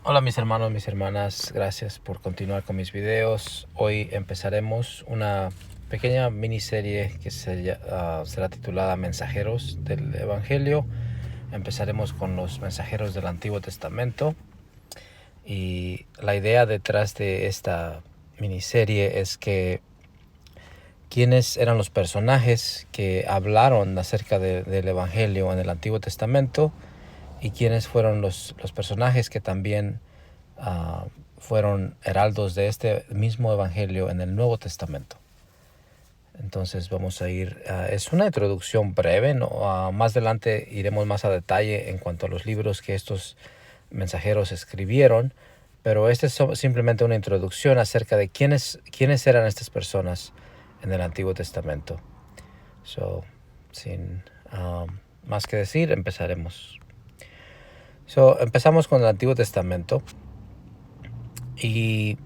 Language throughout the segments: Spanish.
Hola mis hermanos, mis hermanas, gracias por continuar con mis videos. Hoy empezaremos una pequeña miniserie que será titulada Mensajeros del Evangelio. Empezaremos con los mensajeros del Antiguo Testamento y la idea detrás de esta miniserie es que quiénes eran los personajes que hablaron acerca del Evangelio en el Antiguo Testamento y quiénes fueron los personajes que también fueron heraldos de este mismo evangelio en el Nuevo Testamento. Entonces vamos a ir, es una introducción breve, ¿no? Más adelante iremos más a detalle en cuanto a los libros que estos mensajeros escribieron, pero este es simplemente una introducción acerca de quiénes eran estas personas en el Antiguo Testamento. Sin más que decir, empezaremos. Empezamos con el Antiguo Testamento. Y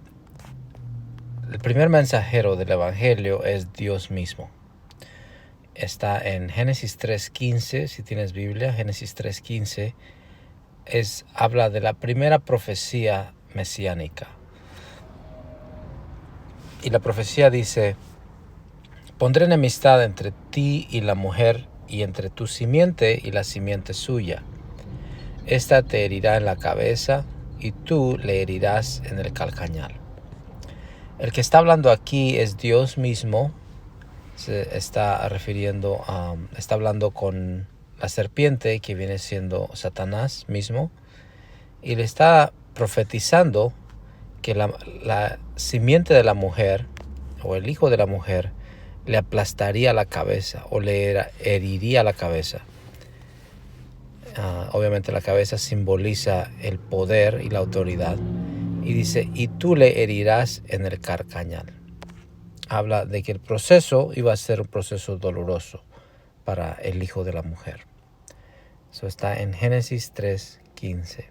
el primer mensajero del Evangelio es Dios mismo. Está en Génesis 3:15, si tienes Biblia, Génesis 3:15, habla de la primera profecía mesiánica. Y la profecía dice: pondré enemistad entre ti y la mujer, y entre tu simiente y la simiente suya. Esta te herirá en la cabeza, y tú le herirás en el calcañar. El que está hablando aquí es Dios mismo. Se está refiriendo está hablando con la serpiente, que viene siendo Satanás mismo, y le está profetizando que la simiente de la mujer o el hijo de la mujer le aplastaría la cabeza o le heriría la cabeza. Obviamente la cabeza simboliza el poder y la autoridad, y dice: y tú le herirás en el carcañal. Habla de que el proceso iba a ser un proceso doloroso para el hijo de la mujer. Eso está en Génesis 3:15.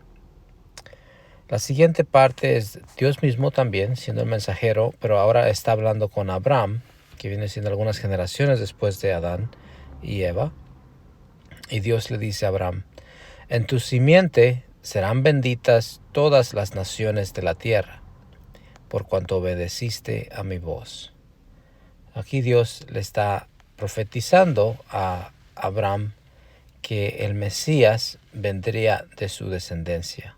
La siguiente parte es Dios mismo también, siendo el mensajero, pero ahora está hablando con Abraham, que viene siendo algunas generaciones después de Adán y Eva. Y Dios le dice a Abraham: en tu simiente serán benditas todas las naciones de la tierra, por cuanto obedeciste a mi voz. Aquí Dios le está profetizando a Abraham que el Mesías vendría de su descendencia.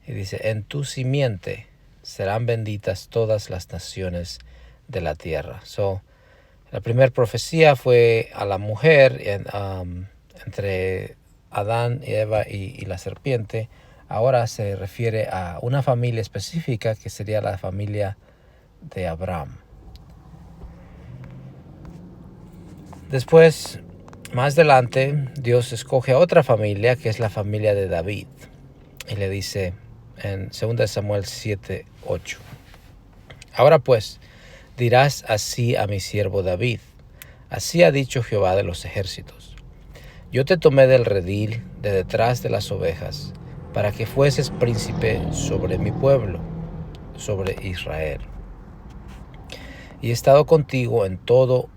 Y dice: en tu simiente serán benditas todas las naciones de la tierra. La primera profecía fue a la mujer entre Adán y Eva y la serpiente. Ahora se refiere a una familia específica que sería la familia de Abraham. Después, más adelante, Dios escoge a otra familia, que es la familia de David. Y le dice en 2 Samuel 7:8: ahora pues, dirás así a mi siervo David: así ha dicho Jehová de los ejércitos: yo te tomé del redil de detrás de las ovejas, para que fueses príncipe sobre mi pueblo, sobre Israel. Y he estado contigo en todo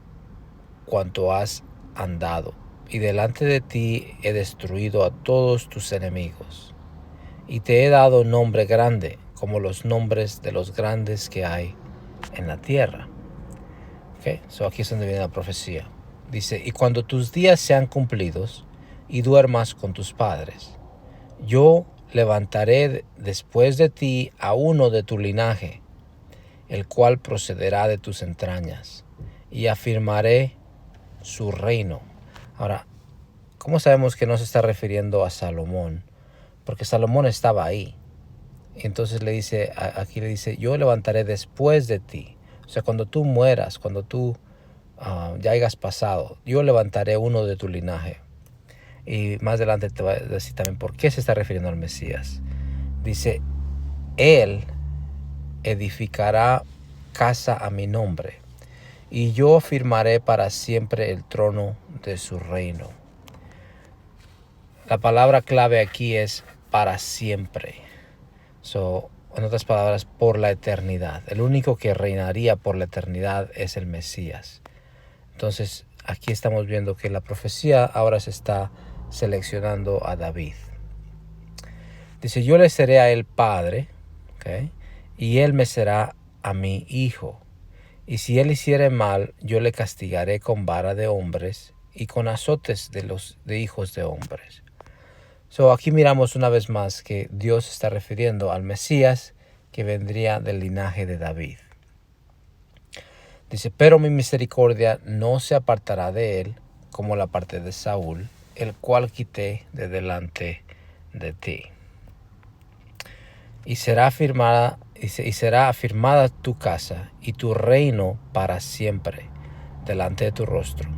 cuanto has andado, y delante de ti he destruido a todos tus enemigos, y te he dado nombre grande, como los nombres de los grandes que hay en la tierra. Aquí es donde viene la profecía. Dice: y cuando tus días sean cumplidos y duermas con tus padres, yo levantaré después de ti a uno de tu linaje, el cual procederá de tus entrañas, y afirmaré su reino. Ahora, ¿cómo sabemos que no se está refiriendo a Salomón? Porque Salomón estaba ahí. Entonces aquí le dice: yo levantaré después de ti. O sea, cuando tú mueras, cuando tú ya hayas pasado, yo levantaré uno de tu linaje. Y más adelante te va a decir también por qué se está refiriendo al Mesías. Dice: él edificará casa a mi nombre, y yo firmaré para siempre el trono de su reino. La palabra clave aquí es para siempre. En otras palabras, por la eternidad. El único que reinaría por la eternidad es el Mesías. Entonces, aquí estamos viendo que la profecía ahora se está seleccionando a David. Dice, yo le seré a él padre, ¿ok? Y él me será a mí hijo. Y si él hiciere mal, yo le castigaré con vara de hombres y con azotes de hijos de hombres. Aquí miramos una vez más que Dios está refiriendo al Mesías que vendría del linaje de David. Dice, pero mi misericordia no se apartará de él como la parte de Saúl, el cual quité de delante de ti. Y será afirmada tu casa y tu reino para siempre delante de tu rostro.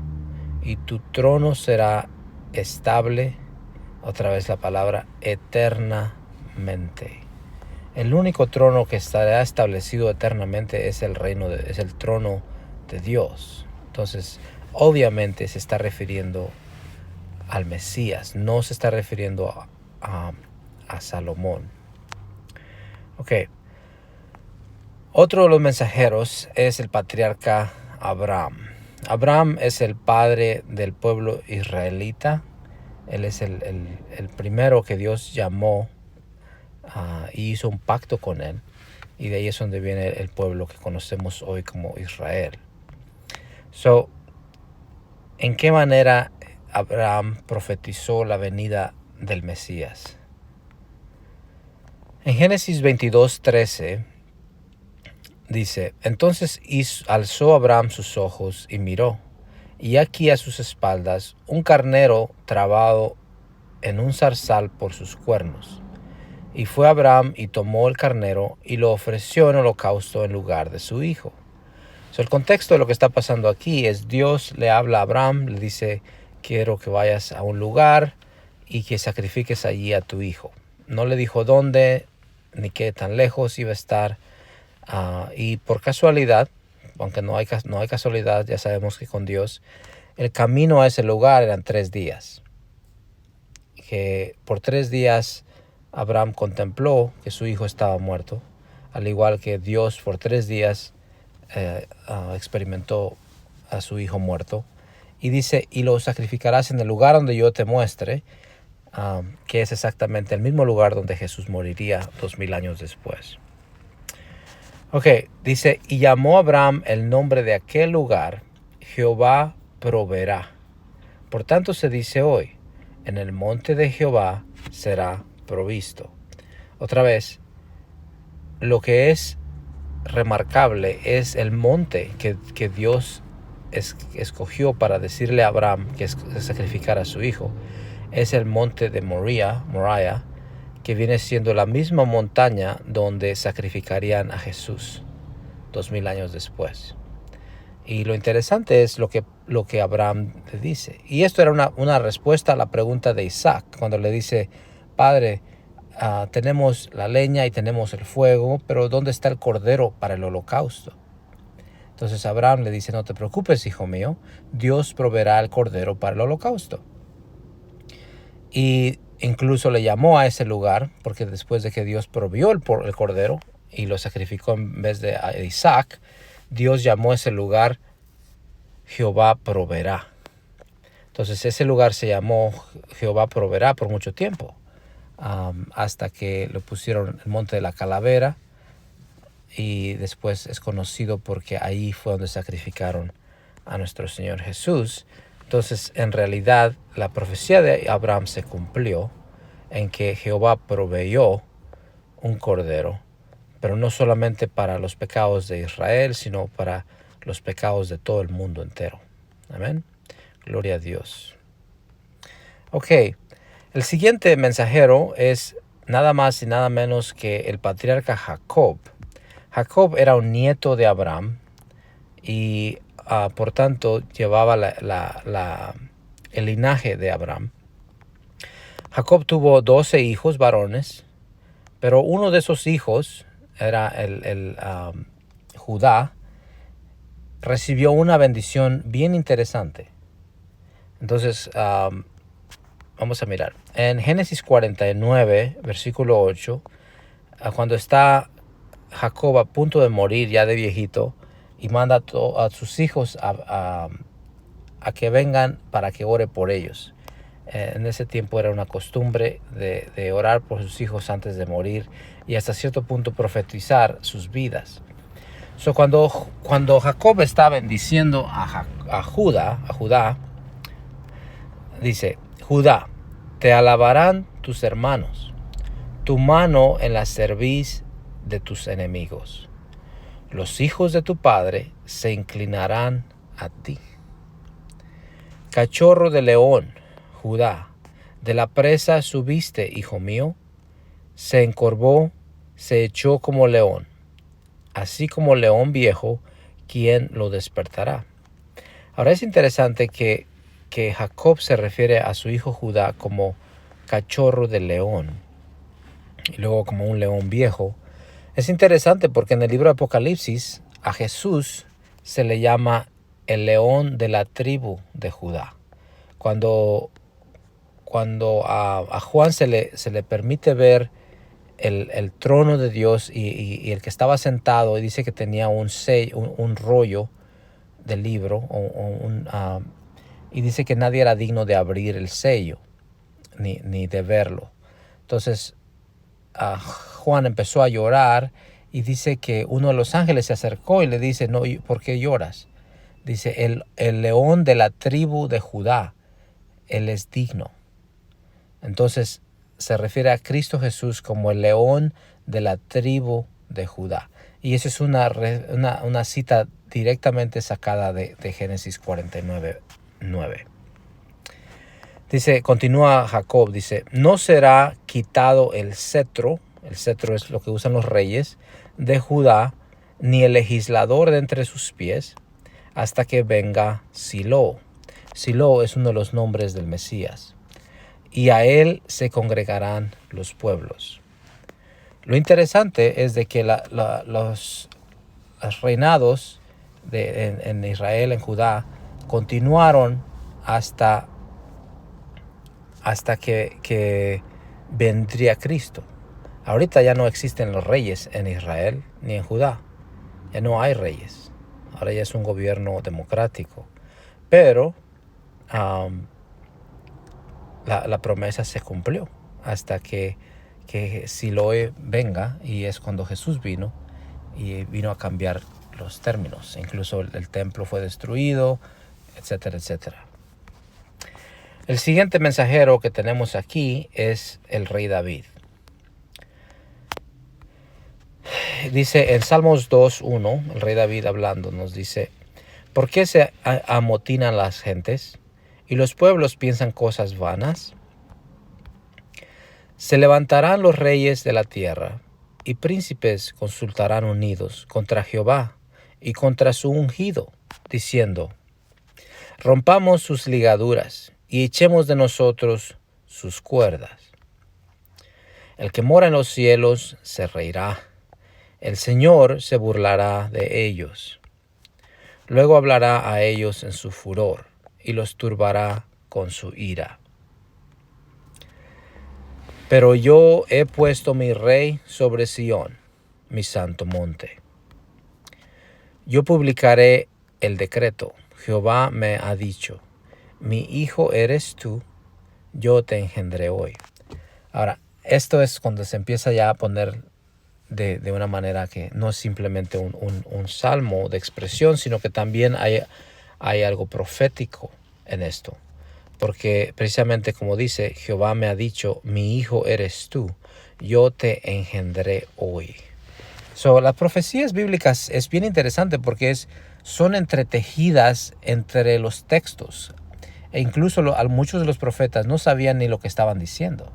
Y tu trono será estable, otra vez la palabra, eternamente. El único trono que estará establecido eternamente es es el trono de Dios. Entonces, obviamente se está refiriendo al Mesías, no se está refiriendo a Salomón. Ok. Otro de los mensajeros es el patriarca Abraham. Abraham es el padre del pueblo israelita. Él es el primero que Dios llamó y hizo un pacto con él. Y de ahí es donde viene el pueblo que conocemos hoy como Israel. ¿En qué manera Abraham profetizó la venida del Mesías? En Génesis 22:13 dice, entonces alzó Abraham sus ojos y miró, y aquí a sus espaldas un carnero trabado en un zarzal por sus cuernos. Y fue Abraham y tomó el carnero y lo ofreció en holocausto en lugar de su hijo. El contexto de lo que está pasando aquí es Dios le habla a Abraham, le dice, quiero que vayas a un lugar y que sacrifiques allí a tu hijo. No le dijo dónde ni qué tan lejos iba a estar. Y por casualidad, aunque no hay casualidad, ya sabemos que con Dios, el camino a ese lugar eran 3 días. Que por 3 días Abraham contempló que su hijo estaba muerto, al igual que Dios por 3 días experimentó a su hijo muerto. Y dice, y lo sacrificarás en el lugar donde yo te muestre, que es exactamente el mismo lugar donde Jesús moriría 2000 años después. Ok, dice, y llamó Abraham el nombre de aquel lugar, Jehová proveerá. Por tanto se dice hoy, en el monte de Jehová será provisto. Otra vez, lo que es remarcable es el monte que Dios escogió para decirle a Abraham que sacrificara a su hijo. Es el monte de Moriah, que viene siendo la misma montaña donde sacrificarían a Jesús 2000 años después. Y lo interesante es lo que Abraham le dice. Y esto era una respuesta a la pregunta de Isaac, cuando le dice, Padre, tenemos la leña y tenemos el fuego, pero ¿dónde está el cordero para el holocausto? Entonces Abraham le dice, no te preocupes, hijo mío, Dios proveerá el cordero para el holocausto. Y incluso le llamó a ese lugar, porque después de que Dios proveyó el cordero y lo sacrificó en vez de Isaac, Dios llamó a ese lugar Jehová proveerá. Entonces ese lugar se llamó Jehová proveerá por mucho tiempo, hasta que lo pusieron el monte de la calavera, y después es conocido porque ahí fue donde sacrificaron a nuestro Señor Jesús. Entonces, en realidad, la profecía de Abraham se cumplió en que Jehová proveyó un cordero, pero no solamente para los pecados de Israel, sino para los pecados de todo el mundo entero. Amén. Gloria a Dios. Ok, el siguiente mensajero es nada más y nada menos que el patriarca Jacob. Jacob era un nieto de Abraham y por tanto llevaba el linaje de Abraham. Jacob tuvo 12 hijos varones, pero uno de esos hijos era Judá. Recibió una bendición bien interesante. Entonces, vamos a mirar. En Génesis 49, versículo 8, cuando está Jacob a punto de morir ya de viejito, y manda a sus hijos a que vengan para que ore por ellos. En ese tiempo era una costumbre de orar por sus hijos antes de morir y hasta cierto punto profetizar sus vidas. Cuando Jacob está bendiciendo a Judá, dice: Judá, te alabarán tus hermanos, tu mano en la cerviz de tus enemigos. Los hijos de tu padre se inclinarán a ti. Cachorro de león, Judá, de la presa subiste, hijo mío. Se encorvó, se echó como león, así como león viejo, ¿quién lo despertará? Ahora es interesante que Jacob se refiere a su hijo Judá como cachorro de león y luego como un león viejo. Es interesante porque en el libro de Apocalipsis a Jesús se le llama el león de la tribu de Judá. Cuando a Juan se le permite ver el trono de Dios y el que estaba sentado, y dice que tenía un rollo del libro, y dice que nadie era digno de abrir el sello ni de verlo. Entonces Juan empezó a llorar y dice que uno de los ángeles se acercó y le dice: no, ¿por qué lloras? Dice: el león de la tribu de Judá, él es digno. Entonces se refiere a Cristo Jesús como el león de la tribu de Judá. Y esa es una cita directamente sacada de Génesis 49:9. Dice, continúa Jacob, dice: no será quitado el cetro es lo que usan los reyes, de Judá, ni el legislador de entre sus pies, hasta que venga Silo. Silo es uno de los nombres del Mesías. Y a él se congregarán los pueblos. Lo interesante es de que los reinados en Israel, en Judá, continuaron hasta que vendría Cristo. Ahorita ya no existen los reyes en Israel ni en Judá. Ya no hay reyes. Ahora ya es un gobierno democrático. Pero la promesa se cumplió hasta que Siloé venga, y es cuando Jesús vino y vino a cambiar los términos. Incluso el templo fue destruido, etcétera, etcétera. El siguiente mensajero que tenemos aquí es el rey David. Dice en Salmos 2:1, el rey David hablando nos dice: ¿por qué se amotinan las gentes y los pueblos piensan cosas vanas? Se levantarán los reyes de la tierra, y príncipes consultarán unidos contra Jehová y contra su ungido, diciendo: rompamos sus ligaduras y echemos de nosotros sus cuerdas. El que mora en los cielos se reirá, el Señor se burlará de ellos. Luego hablará a ellos en su furor y los turbará con su ira. Pero yo he puesto mi rey sobre Sión, mi santo monte. Yo publicaré el decreto. Jehová me ha dicho: mi hijo eres tú, yo te engendré hoy. Ahora, esto es cuando se empieza ya a poner de una manera que no es simplemente un salmo de expresión, sino que también hay algo profético en esto. Porque precisamente como dice, Jehová me ha dicho: mi hijo eres tú, yo te engendré hoy. Las profecías bíblicas es bien interesante porque son entretejidas entre los textos. E incluso muchos de los profetas no sabían ni lo que estaban diciendo.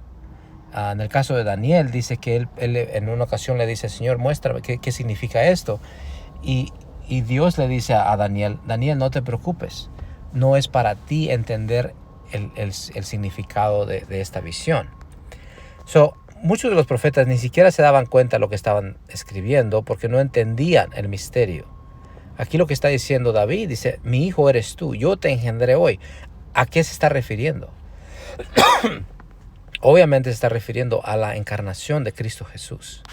En el caso de Daniel, dice que él en una ocasión le dice: Señor, muéstrame qué significa esto. Y Dios le dice a Daniel: Daniel, no te preocupes. No es para ti entender el significado de esta visión. Muchos de los profetas ni siquiera se daban cuenta de lo que estaban escribiendo porque no entendían el misterio. Aquí lo que está diciendo David, dice: mi hijo eres tú, yo te engendré hoy. ¿A qué se está refiriendo? Obviamente se está refiriendo a la encarnación de Cristo Jesús.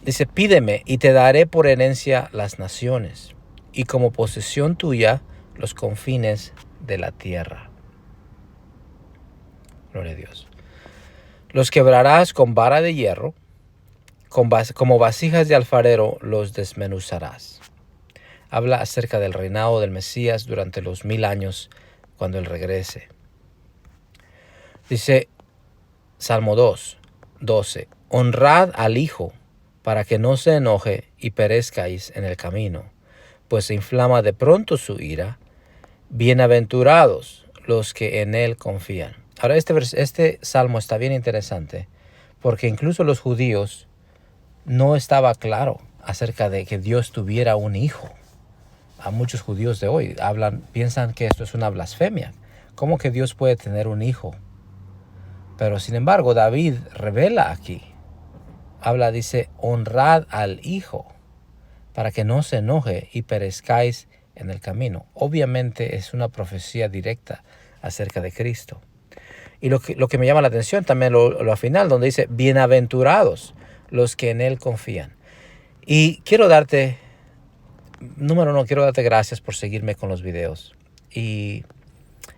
Dice: pídeme y te daré por herencia las naciones, y como posesión tuya los confines de la tierra. Gloria a Dios. Los quebrarás con vara de hierro, como vasijas de alfarero los desmenuzarás. Habla acerca del reinado del Mesías durante los 1000 años cuando Él regrese. Dice Salmo 2:12. Honrad al Hijo para que no se enoje y perezcáis en el camino, pues se inflama de pronto su ira. Bienaventurados los que en Él confían. Ahora este salmo está bien interesante porque incluso los judíos no estaba claro acerca de que Dios tuviera un hijo. A muchos judíos de hoy piensan que esto es una blasfemia. ¿Cómo que Dios puede tener un hijo? Pero sin embargo, David revela aquí. Dice, honrad al Hijo para que no se enoje y perezcáis en el camino. Obviamente es una profecía directa acerca de Cristo. Y lo que me llama la atención también lo final, donde dice, bienaventurados los que en Él confían. Y quiero darte gracias por seguirme con los videos. Y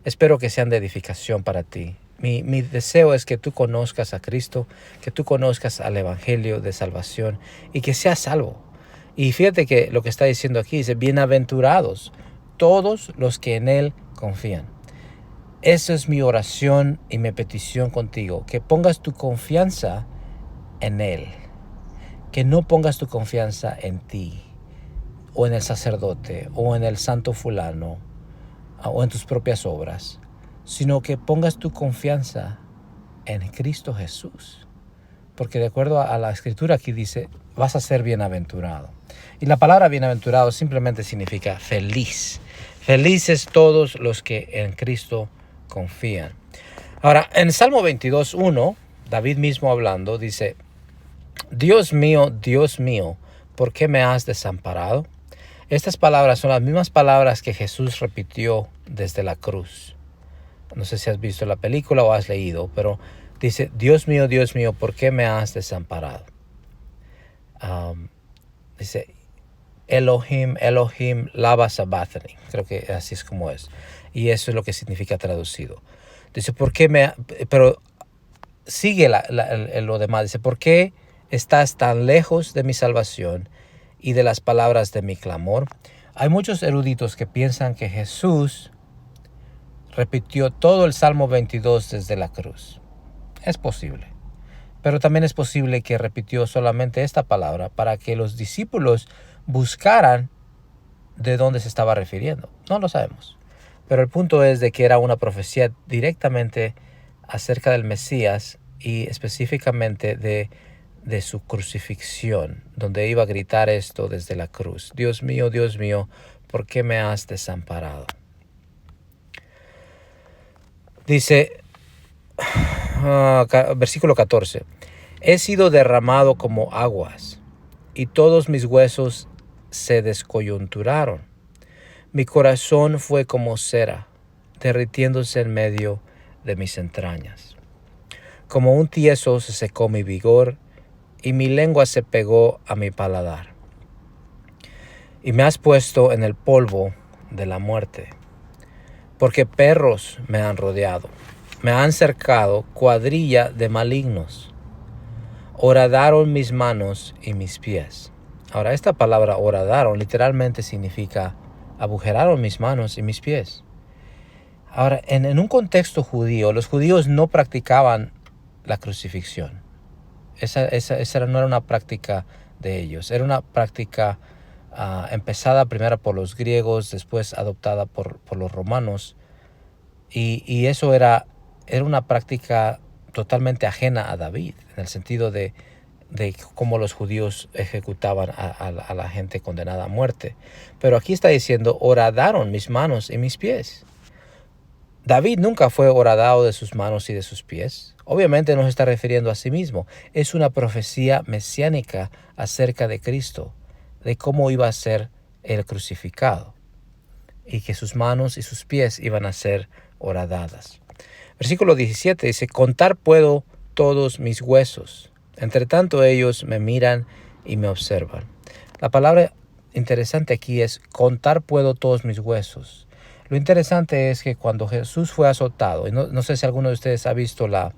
espero que sean de edificación para ti. Mi deseo es que tú conozcas a Cristo, que tú conozcas al Evangelio de salvación y que seas salvo. Y fíjate que lo que está diciendo aquí dice, bienaventurados todos los que en Él confían. Esa es mi oración y mi petición contigo, que pongas tu confianza en Él, que no pongas tu confianza en ti, o en el sacerdote, o en el santo fulano, o en tus propias obras, sino que pongas tu confianza en Cristo Jesús. Porque de acuerdo a la Escritura aquí dice, vas a ser bienaventurado. Y la palabra bienaventurado simplemente significa feliz. Felices todos los que en Cristo confían. Ahora, en Salmo 22:1, David mismo hablando, dice, Dios mío, ¿por qué me has desamparado? Estas palabras son las mismas palabras que Jesús repitió desde la cruz. No sé si has visto la película o has leído, pero dice, Dios mío, ¿por qué me has desamparado? Dice, Elohim, lama sabachthani. Creo que así es como es. Y eso es lo que significa traducido. Dice, pero sigue lo demás. Dice, ¿por qué estás tan lejos de mi salvación y de las palabras de mi clamor? Hay muchos eruditos que piensan que Jesús repitió todo el Salmo 22 desde la cruz. Es posible. Pero también es posible que repitió solamente esta palabra para que los discípulos buscaran de dónde se estaba refiriendo. No lo sabemos. Pero el punto es de que era una profecía directamente acerca del Mesías y específicamente de su crucifixión, donde iba a gritar esto desde la cruz. Dios mío, ¿por qué me has desamparado? Dice, versículo 14, he sido derramado como aguas, y todos mis huesos se descoyunturaron. Mi corazón fue como cera, derritiéndose en medio de mis entrañas. Como un tieso se secó mi vigor, y mi lengua se pegó a mi paladar. Y me has puesto en el polvo de la muerte, porque perros me han rodeado, me han cercado cuadrilla de malignos. Horadaron mis manos y mis pies. Ahora, esta palabra horadaron literalmente significa agujeraron mis manos y mis pies. Ahora, en un contexto judío, los judíos no practicaban la crucifixión. Esa no era una práctica de ellos. Era una práctica empezada primero por los griegos, después adoptada por los romanos. Y eso era una práctica totalmente ajena a David, en el sentido de cómo los judíos ejecutaban a la gente condenada a muerte. Pero aquí está diciendo, horadaron mis manos y mis pies. David nunca fue horadado de sus manos y de sus pies. Obviamente no se está refiriendo a sí mismo. Es una profecía mesiánica acerca de Cristo, de cómo iba a ser el crucificado y que sus manos y sus pies iban a ser horadadas. Versículo 17 dice, contar puedo todos mis huesos. Entre tanto ellos me miran y me observan. La palabra interesante aquí es contar puedo todos mis huesos. Lo interesante es que cuando Jesús fue azotado, y no sé si alguno de ustedes ha visto la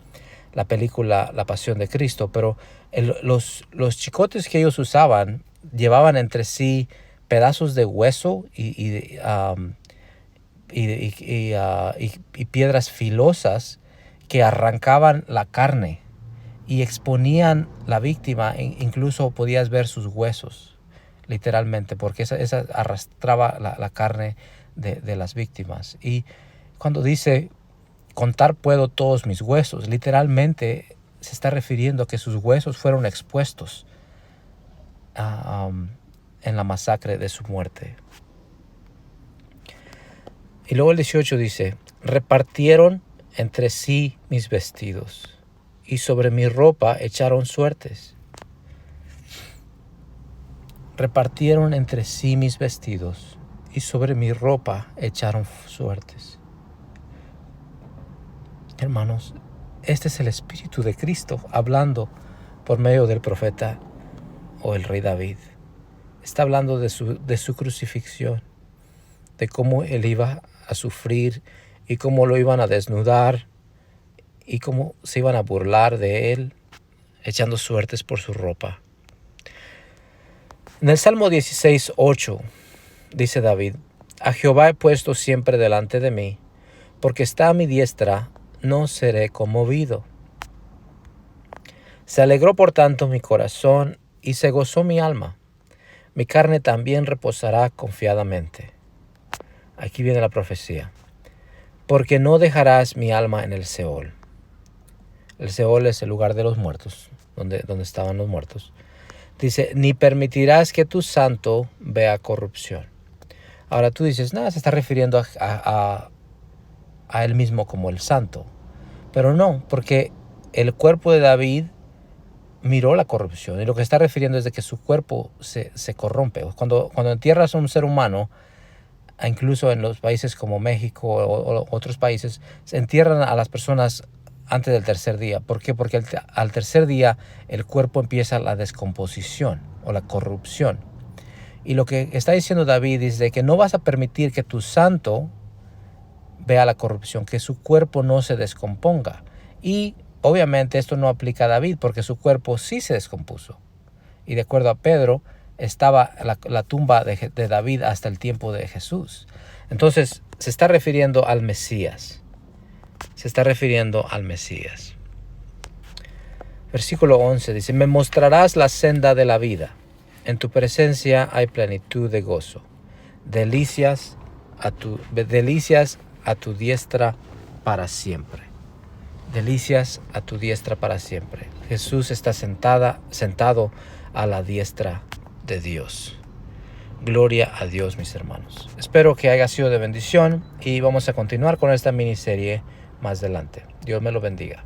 película La Pasión de Cristo, pero los chicotes que ellos usaban llevaban entre sí pedazos de hueso y piedras filosas que arrancaban la carne y exponían la víctima. Incluso podías ver sus huesos, literalmente, porque esa arrastraba la carne de las víctimas. Y cuando dice contar puedo todos mis huesos, literalmente se está refiriendo a que sus huesos fueron expuestos en la masacre de su muerte. Y luego el 18 dice, repartieron entre sí mis vestidos y sobre mi ropa echaron suertes. Repartieron entre sí mis vestidos y sobre mi ropa echaron suertes. Hermanos, este es el Espíritu de Cristo hablando por medio del profeta o el rey David. Está hablando de su crucifixión, de cómo él iba a sufrir y cómo lo iban a desnudar y cómo se iban a burlar de él, echando suertes por su ropa. En el Salmo 16:8 dice David, a Jehová he puesto siempre delante de mí, porque está a mi diestra, no seré conmovido. Se alegró por tanto mi corazón y se gozó mi alma. Mi carne también reposará confiadamente. Aquí viene la profecía. Porque no dejarás mi alma en el Seol. El Seol es el lugar de los muertos, donde estaban los muertos. Dice, ni permitirás que tu santo vea corrupción. Ahora tú dices, nada, se está refiriendo a él mismo como el santo. Pero no, porque el cuerpo de David miró la corrupción. Y lo que está refiriendo es de que su cuerpo se corrompe. Cuando entierras a un ser humano, incluso en los países como México o otros países, se entierran a las personas antes del tercer día. ¿Por qué? Porque al tercer día el cuerpo empieza la descomposición o la corrupción. Y lo que está diciendo David es de que no vas a permitir que tu santo vea la corrupción, que su cuerpo no se descomponga. Y obviamente esto no aplica a David porque su cuerpo sí se descompuso. Y de acuerdo a Pedro, estaba la tumba de David hasta el tiempo de Jesús. Entonces se está refiriendo al Mesías. Se está refiriendo al Mesías. Versículo 11 dice, me mostrarás la senda de la vida. En tu presencia hay plenitud de gozo. Delicias a tu diestra para siempre. Delicias a tu diestra para siempre. Jesús está sentado a la diestra de Dios. Gloria a Dios, mis hermanos. Espero que haya sido de bendición y vamos a continuar con esta miniserie más adelante. Dios me lo bendiga.